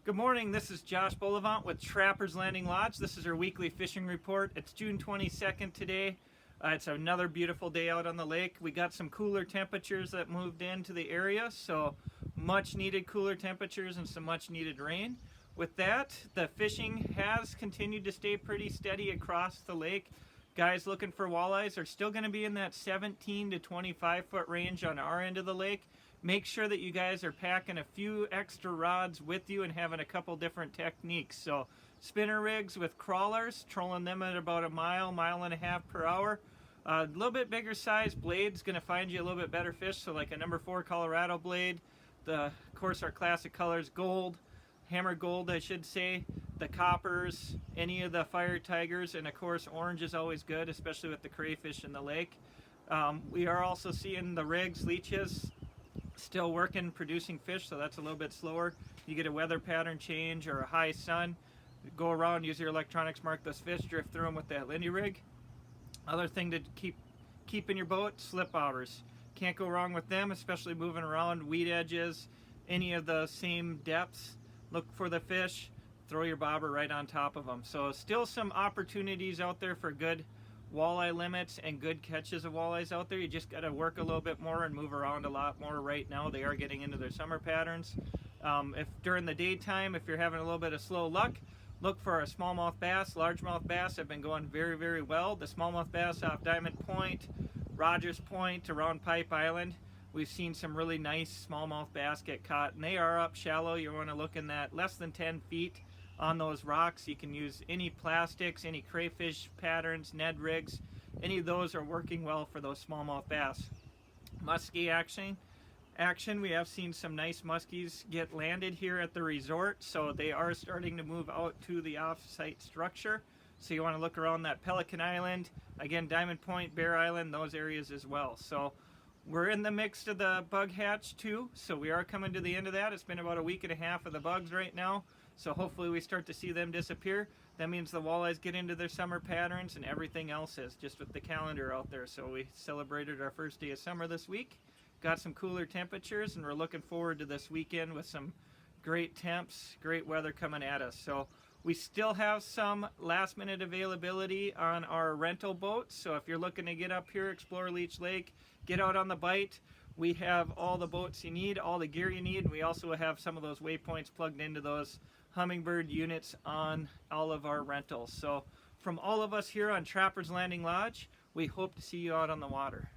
Good morning, this is Josh Bolivant with Trappers Landing Lodge. This is our weekly fishing report. It's June 22nd today. It's another beautiful day out on the lake. We got some cooler temperatures that moved into the area, so much needed cooler temperatures and some much needed rain. With that, the fishing has continued to stay pretty steady across the lake. Guys looking for walleyes are still going to be in that 17 to 25 foot range on our end of the lake. Make sure that you guys are packing a few extra rods with you and having a couple different techniques. So spinner rigs with crawlers, trolling them at about a mile and a half per hour. A little bit bigger size blade's going to find you a little bit better fish. So like a number 4 Colorado blade. Of course, our classic colors, gold, hammer gold I should say, the coppers, any of the fire tigers, and of course orange is always good, especially with the crayfish in the lake. We are also seeing the rigs, leeches, still working, producing fish, so that's a little bit slower. You get a weather pattern change or a high sun, go around, use your electronics, mark those fish, drift through them with that Lindy rig. Other thing to keep in your boat, slip bobbers. Can't go wrong with them, especially moving around weed edges, any of the same depths. Look for the fish, throw your bobber right on top of them. So still some opportunities out there for good walleye limits and good catches of walleyes out there. You just got to work a little bit more and move around a lot more. Right now they are getting into their summer patterns. If during the daytime, if you're having a little bit of slow luck, look for a smallmouth bass. Largemouth bass have been going very well. The smallmouth bass off Diamond Point, Rogers Point, around Pipe Island, we've seen some really nice smallmouth bass get caught, and they are up shallow. You want to look in that less than 10 feet on those rocks. You can use any plastics, any crayfish patterns, Ned rigs. Any of those are working well for those smallmouth bass. Muskie action. We have seen some nice muskies get landed here at the resort, so they are starting to move out to the off-site structure. So you want to look around that Pelican Island, again Diamond Point, Bear Island, those areas as well. So we're in the mix of the bug hatch too, so we are coming to the end of that. It's been about a week and a half of the bugs right now, so hopefully we start to see them disappear. That means the walleyes get into their summer patterns and everything else is, just with the calendar out there. So we celebrated our first day of summer this week, got some cooler temperatures, and we're looking forward to this weekend with some great temps, great weather coming at us. So we still have some last minute availability on our rental boats, so if you're looking to get up here, explore Leech Lake, get out on the bite, we have all the boats you need, all the gear you need, and we also have some of those waypoints plugged into those Humminbird units on all of our rentals. So from all of us here on Trappers Landing Lodge, we hope to see you out on the water.